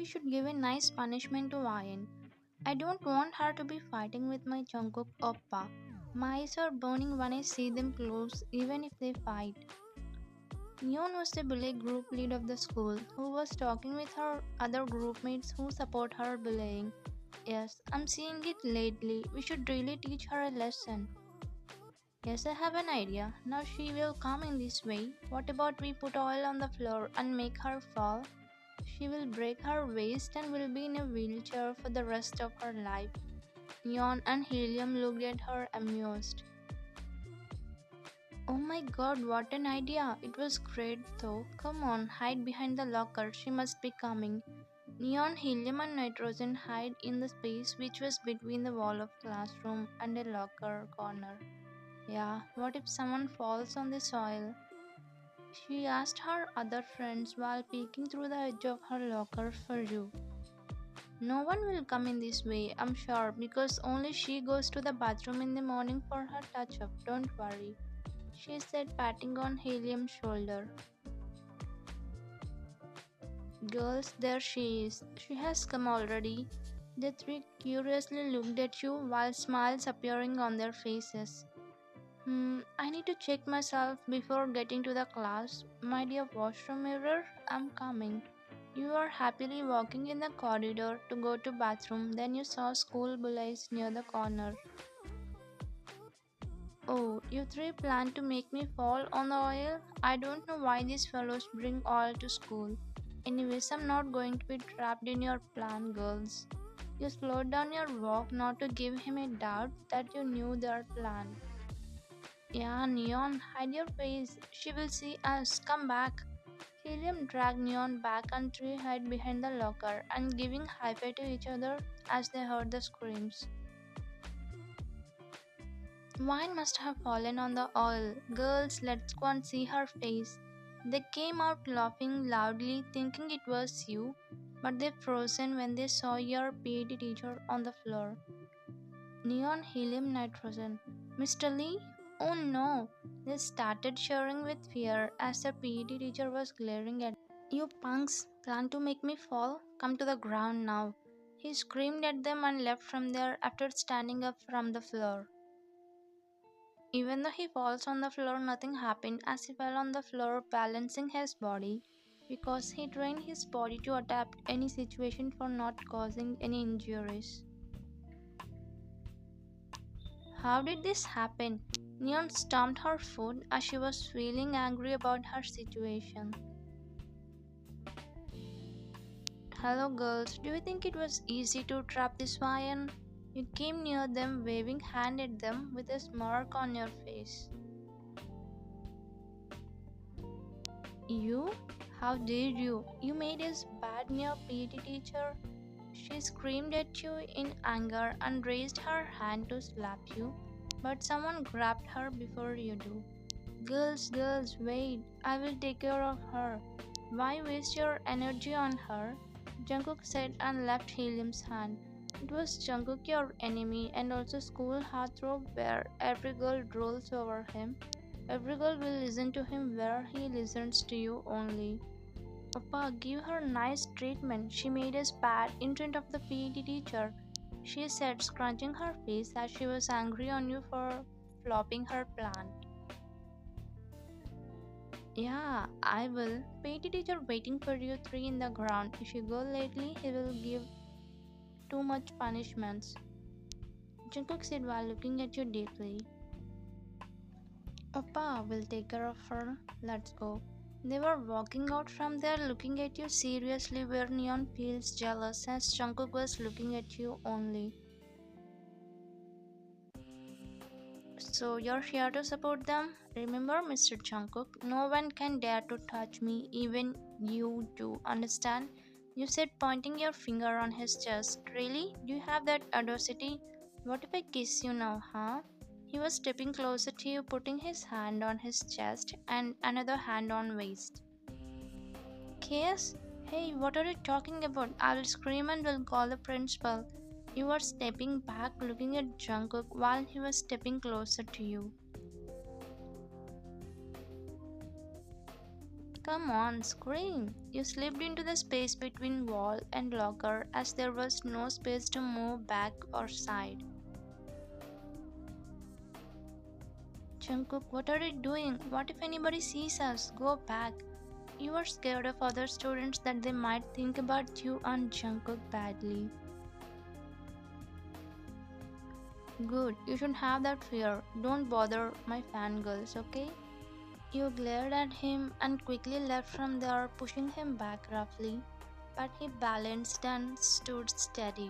we should give a nice punishment to Ayan. I don't want her to be fighting with my Jungkook oppa. My eyes are burning when I see them close, even if they fight. Neon was the bully group lead of the school, who was talking with her other groupmates who support her bullying. Yes, I'm seeing it lately. We should really teach her a lesson. Yes, I have an idea. Now she will come in this way. What about we put oil on the floor and make her fall? She will break her waist and will be in a wheelchair for the rest of her life. Neon and Helium looked at her amused. Oh my god, what an idea! It was great though. Come on, hide behind the locker. She must be coming. Neon, Helium, and Nitrogen hide in the space which was between the wall of classroom and a locker corner. Yeah, what if someone falls on the soil? She asked her other friends while peeking through the edge of her locker for you. No one will come in this way, I'm sure, because only she goes to the bathroom in the morning for her touch up. Don't worry, she said, patting on Helium's shoulder. Girls, there she is. She has come already. The three curiously looked at you while smiles appearing on their faces. I need to check myself before getting to the class. My dear washroom mirror, I'm coming. You are happily walking in the corridor to go to bathroom, then you saw school bullies near the corner. Oh, you three plan to make me fall on the oil? I don't know why these fellows bring oil to school. Anyways, I'm not going to be trapped in your plan, girls. You slowed down your walk not to give him a doubt that you knew their plan. Yeah, Neon, hide your face. She will see us. Come back. Helium dragged Neon back and three hid behind the locker and giving high five to each other as they heard the screams. Wine must have fallen on the oil. Girls, let's go and see her face. They came out laughing loudly, thinking it was you, but they frozen when they saw your PE teacher on the floor. Neon, Helium, Nitrogen. Mr. Lee? Oh no! They started shivering with fear as the PE teacher was glaring at them. You punks, plan to make me fall? Come to the ground now. He screamed at them and left from there after standing up from the floor. Even though he falls on the floor, nothing happened as he fell on the floor balancing his body because he trained his body to adapt any situation for not causing any injuries. How did this happen? Neon stomped her foot as she was feeling angry about her situation. Hello girls, do you think it was easy to trap this lion? You came near them waving hand at them with a smirk on your face. You? How dare you? You made us bad near PT teacher. She screamed at you in anger and raised her hand to slap you, but someone grabbed her before you do. Girls, wait. I will take care of her. Why waste your energy on her? Jungkook said and left Helium's hand. It was Jungkook your enemy and also school heartthrob where every girl drools over him. Every girl will listen to him where he listens to you only. Papa, give her nice treatment. She made us bad in front of the PE teacher, she said, scrunching her face as she was angry on you for flopping her plan. Yeah, I will. PT teacher waiting for you three in the ground. If you go lately, he will give too much punishments. Jungkook said while looking at you deeply. Oppa will take care of her. Let's go. They were walking out from there looking at you seriously where Neon feels jealous as Jungkook was looking at you only. So you're here to support them? Remember, Mr. Jungkook, no one can dare to touch me, even you do, understand? You said pointing your finger on his chest. Really? Do you have that audacity? What if I kiss you now, huh? He was stepping closer to you, putting his hand on his chest and another hand on waist. Kiss? Hey, what are you talking about? I will scream and will call the principal. You were stepping back, looking at Jungkook while he was stepping closer to you. Come on, scream! You slipped into the space between wall and locker as there was no space to move back or side. Jungkook, what are you doing? What if anybody sees us? Go back. You are scared of other students that they might think about you and Jungkook badly. Good, you should have that fear. Don't bother my fangirls, okay? You glared at him and quickly left from there, pushing him back roughly. But he balanced and stood steady.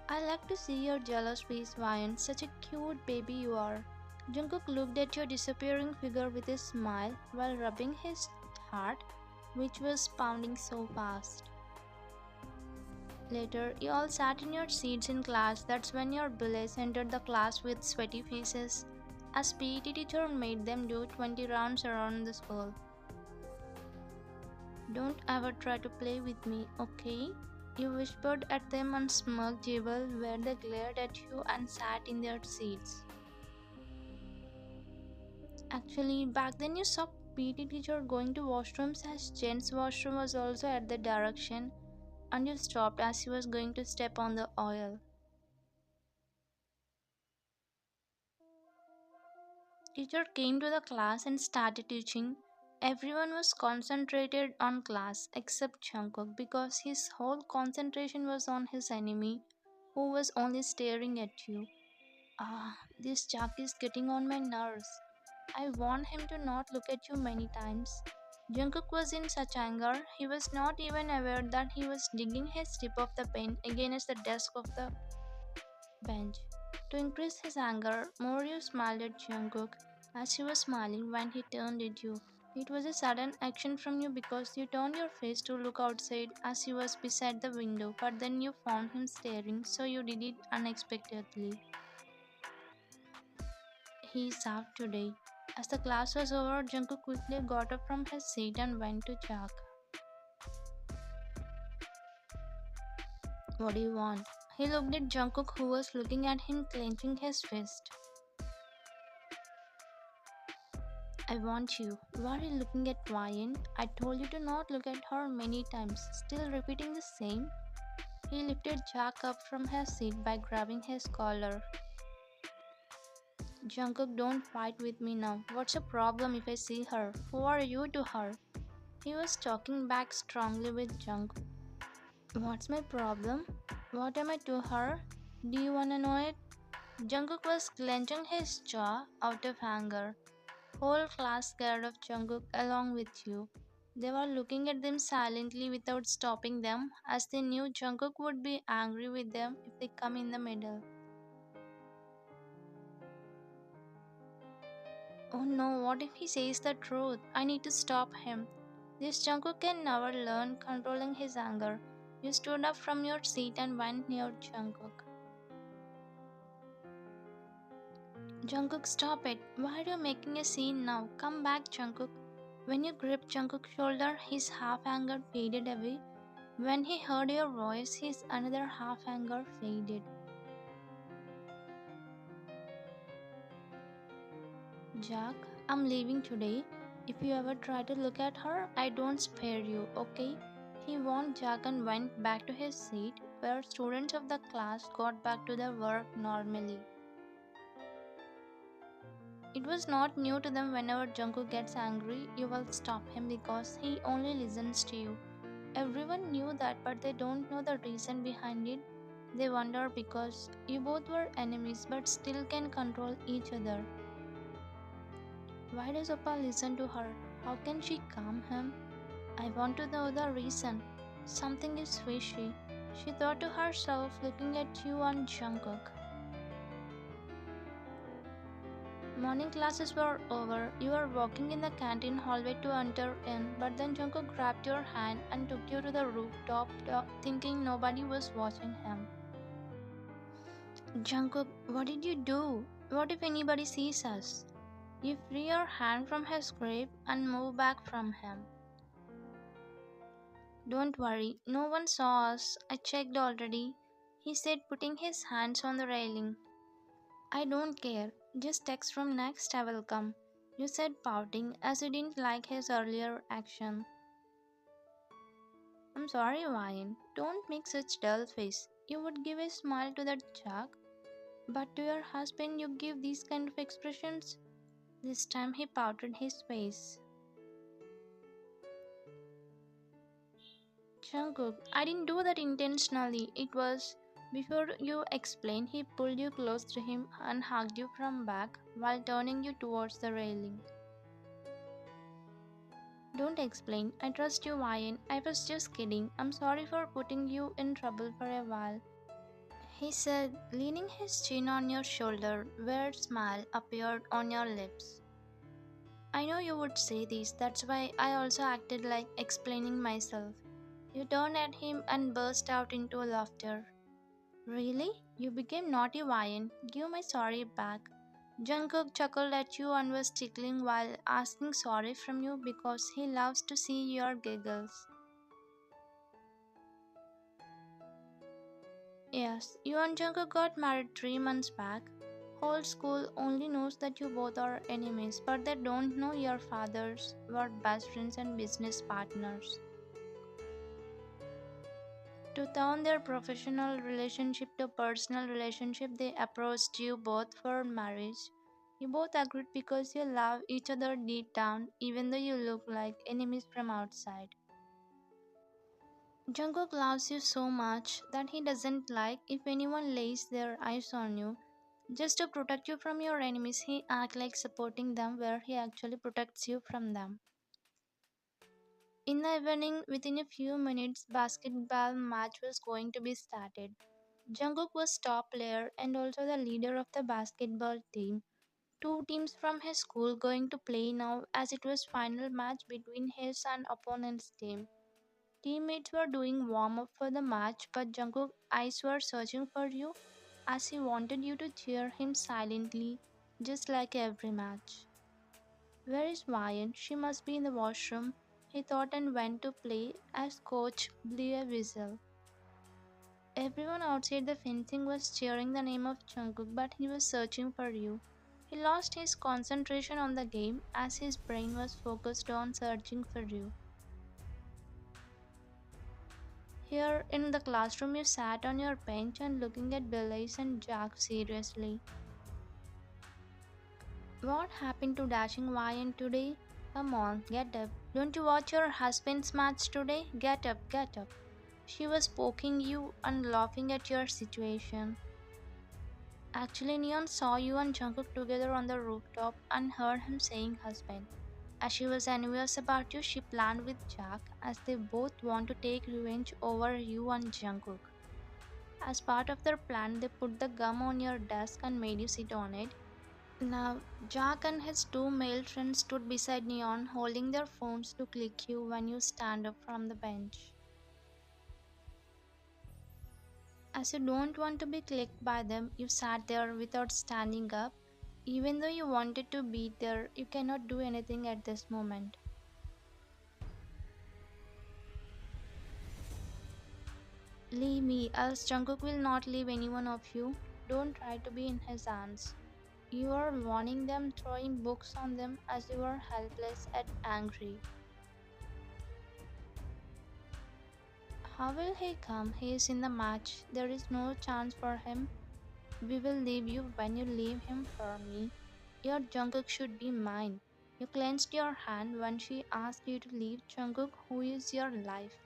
I like to see your jealous face, Vian. Such a cute baby you are. Jungkook looked at your disappearing figure with a smile while rubbing his heart, which was pounding so fast. Later, you all sat in your seats in class. That's when your bullies entered the class with sweaty faces, as PET teacher made them do 20 rounds around the school. Don't ever try to play with me, okay? You whispered at them and smirked jibble where they glared at you and sat in their seats. Actually, back then you saw PT teacher going to washrooms as Jen's washroom was also at the direction and you stopped as he was going to step on the oil. Teacher came to the class and started teaching. Everyone was concentrated on class except Jungkook because his whole concentration was on his enemy who was only staring at you. Ah, this Chuck is getting on my nerves. I warned him to not look at you many times. Jungkook was in such anger, he was not even aware that he was digging his tip of the pen against the desk of the bench. To increase his anger, Morio smiled at Jungkook as he was smiling when he turned at you. It was a sudden action from you because you turned your face to look outside as he was beside the window, but then you found him staring, so you did it unexpectedly. He served today. As the class was over, Jungkook quickly got up from his seat and went to Jack. What do you want? He looked at Jungkook who was looking at him clenching his fist. I want you. Why are you looking at Ryan? I told you to not look at her many times. Still repeating the same? He lifted Jack up from his seat by grabbing his collar. Jungkook, don't fight with me now. What's your problem if I see her? Who are you to her? He was talking back strongly with Jungkook. What's my problem? What am I to her? Do you wanna know it? Jungkook was clenching his jaw out of anger. Whole class scared of Jungkook along with you. They were looking at them silently without stopping them as they knew Jungkook would be angry with them if they come in the middle. Oh no, what if he says the truth? I need to stop him. This Jungkook can never learn controlling his anger. You stood up from your seat and went near Jungkook. Jungkook, stop it. Why are you making a scene now? Come back, Jungkook. When you gripped Jungkook's shoulder, his half anger faded away. When he heard your voice, his another half anger faded. Jack, I'm leaving today. If you ever try to look at her, I don't spare you, okay? He warned Jack and went back to his seat, where students of the class got back to their work normally. It was not new to them whenever Jungkook gets angry, you will stop him because he only listens to you. Everyone knew that, but they don't know the reason behind it. They wonder because you both were enemies but still can control each other. Why does Oppa listen to her? How can she calm him? I want to know the reason. Something is fishy. She thought to herself, looking at you and Jungkook. Morning classes were over. You were walking in the canteen hallway to enter in, but then Jungkook grabbed your hand and took you to the rooftop, thinking nobody was watching him. Jungkook, what did you do? What if anybody sees us? You free your hand from his grip and move back from him. Don't worry, no one saw us. I checked already, he said, putting his hands on the railing. I don't care. Just text from next, I will come. You said, pouting, as you didn't like his earlier action. I'm sorry, Ryan. Don't make such dull face. You would give a smile to that Jack, but to your husband you give these kind of expressions. This time he pouted his face. Jungkook, I didn't do that intentionally. It was before you explained, he pulled you close to him and hugged you from back while turning you towards the railing. Don't explain. I trust you, Ryan. I was just kidding. I'm sorry for putting you in trouble for a while. He said, leaning his chin on your shoulder, where a smile appeared on your lips. I know you would say this, that's why I also acted like explaining myself. You turned at him and burst out into laughter. Really? You became naughty, Ryan. Give my sorry back. Jungkook chuckled at you and was tickling while asking sorry from you because he loves to see your giggles. Yes, you and Jungkook got married 3 months back. Whole school only knows that you both are enemies, but they don't know your fathers were best friends and business partners. To turn their professional relationship to personal relationship, they approached you both for marriage. You both agreed because you love each other deep down, even though you look like enemies from outside. Jungkook loves you so much that he doesn't like if anyone lays their eyes on you. Just to protect you from your enemies, he acts like supporting them where he actually protects you from them. In the evening, within a few minutes, basketball match was going to be started. Jungkook was top player and also the leader of the basketball team. Two teams from his school going to play now as it was final match between his and opponent's team. Teammates were doing warm up for the match but Jungkook's eyes were searching for you as he wanted you to cheer him silently just like every match. Where is Ryan? She must be in the washroom, he thought and went to play as coach blew a whistle. Everyone outside the fencing was cheering the name of Jungkook, but he was searching for you. He lost his concentration on the game as his brain was focused on searching for you. Here in the classroom, you sat on your bench and looking at Blaze and Jack seriously. What happened to Dashing Ryan today? Come on, get up. Don't you watch your husband's match today? Get up, get up. She was poking you and laughing at your situation. Actually, Neon saw you and Jungkook together on the rooftop and heard him saying husband. As she was envious about you, she planned with Jack as they both want to take revenge over you and Jungkook. As part of their plan, they put the gum on your desk and made you sit on it. Now, Jack and his two male friends stood beside Neon holding their phones to click you when you stand up from the bench. As you don't want to be clicked by them, you sat there without standing up. Even though you wanted to be there, you cannot do anything at this moment. Leave me, else Jungkook will not leave any one of you. Don't try to be in his hands. You are warning them, throwing books on them as you are helpless and angry. How will he come? He is in the match. There is no chance for him. We will leave you when you leave him for me. Your Jungkook should be mine. You clenched your hand when she asked you to leave Jungkook, who is your life.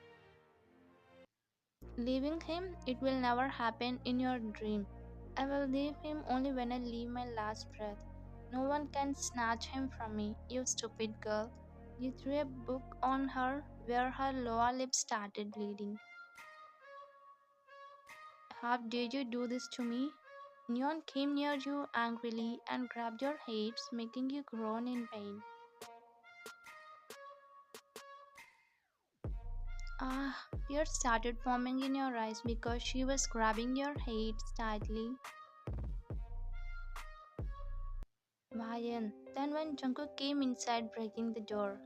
Leaving him, it will never happen in your dream. I will leave him only when I leave my last breath. No one can snatch him from me, you stupid girl. You threw a book on her where her lower lip started bleeding. How dare you do this to me? Neon came near you angrily and grabbed your hips, making you groan in pain. Ah, tears started forming in your eyes because she was grabbing your hips tightly. Ryan. Then when Jungkook came inside breaking the door.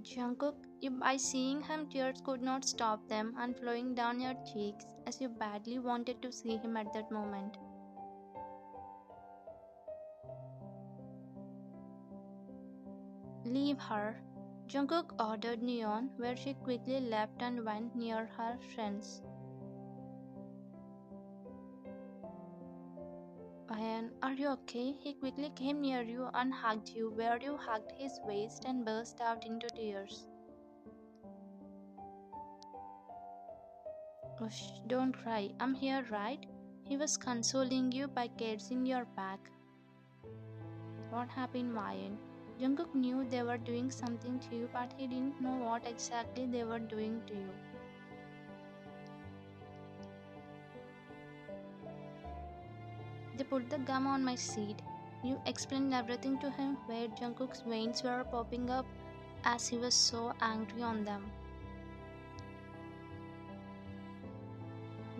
Jungkook, you, by seeing him, tears could not stop them and flowing down your cheeks as you badly wanted to see him at that moment. Leave her. Jungkook ordered Neon, where she quickly left and went near her friends. Ryan, are you okay? He quickly came near you and hugged you, where you hugged his waist and burst out into tears. Oh, don't cry. I'm here, right? He was consoling you by caressing your back. What happened, Ryan? Jungkook knew they were doing something to you, but he didn't know what exactly they were doing to you. They put the gum on my seat. You explained everything to him, where Jungkook's veins were popping up as he was so angry on them.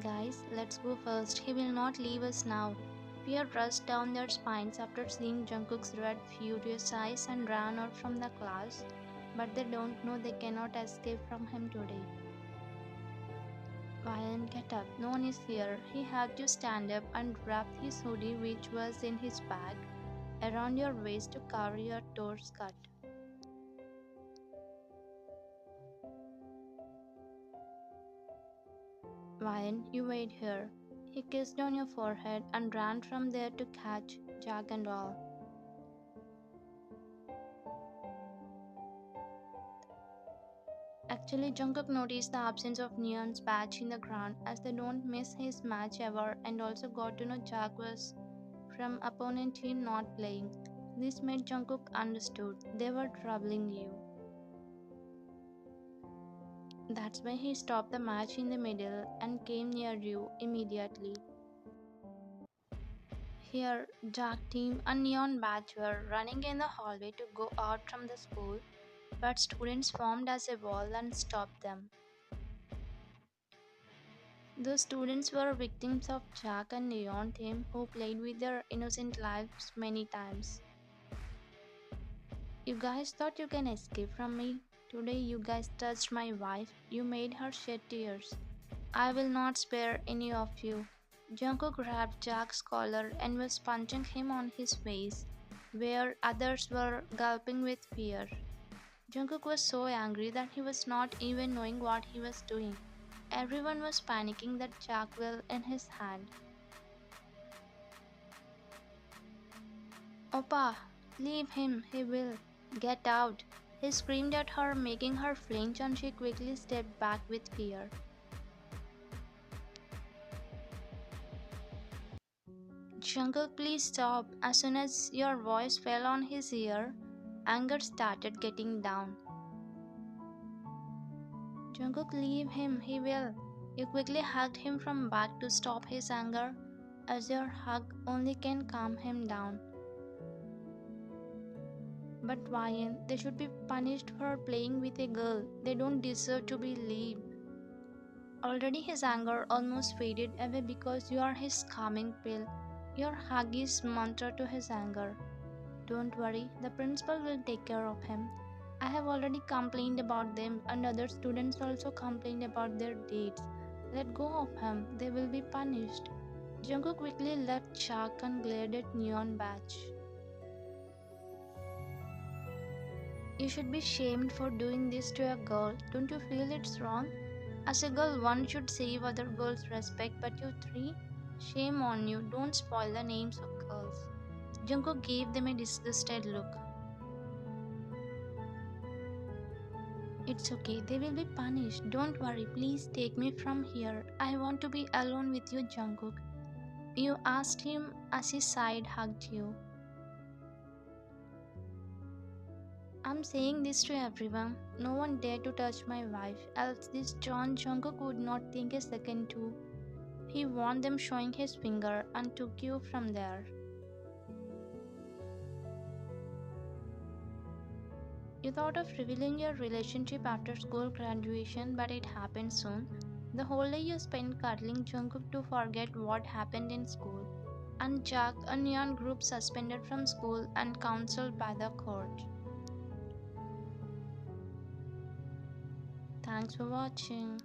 Guys, let's go first. He will not leave us now. Fear rushed down their spines after seeing Jungkook's red, furious eyes and ran out from the class. But they don't know they cannot escape from him today. Ryan, get up. No one is here. He had to stand up and wrap his hoodie, which was in his bag, around your waist to cover your torso cut. Ryan, you wait here. He kissed on your forehead and ran from there to catch Jack and all. Actually, Jungkook noticed the absence of Neon's badge in the ground as they don't miss his match ever and also got to know Jack was from opponent team not playing. This made Jungkook understood they were troubling you. That's why he stopped the match in the middle and came near you immediately. Here, Jack team and Neon batch were running in the hallway to go out from the school, but students formed as a wall and stopped them. The students were victims of Jack and Neon team who played with their innocent lives many times. You guys thought you can escape from me? Today you guys touched my wife. You made her shed tears. I will not spare any of you. Jungkook grabbed Jack's collar and was punching him on his face, where others were gulping with fear. Jungkook was so angry that he was not even knowing what he was doing. Everyone was panicking that Jack will in his hand. Oppa, leave him, he will. Get out. He screamed at her, making her flinch, and she quickly stepped back with fear. Jungkook, please stop. As soon as your voice fell on his ear, anger started getting down. Jungkook, leave him, he will. You quickly hugged him from back to stop his anger, as your hug only can calm him down. But Ryan, they should be punished for playing with a girl. They don't deserve to be leave. Already his anger almost faded away because you are his calming pill. Your hug is mantra to his anger. Don't worry, the principal will take care of him. I have already complained about them and other students also complained about their dates. Let go of him, they will be punished. Jungkook quickly left Chuck and glared at Neon Batch. You should be shamed for doing this to a girl. Don't you feel it's wrong? As a girl, one should save other girls' respect, but you three? Shame on you, don't spoil the names of girls. Jungkook gave them a disgusted look. It's okay, they will be punished. Don't worry, please take me from here. I want to be alone with you, Jungkook. You asked him as his side hugged you. I'm saying this to everyone. No one dare to touch my wife, else this John Jungkook would not think a second too. He warned them, showing his finger, and took you from there. You thought of revealing your relationship after school graduation, but it happened soon. The whole day you spent cuddling Jungkook to forget what happened in school. And Jack, a neon group suspended from school and counseled by the court. Thanks for watching.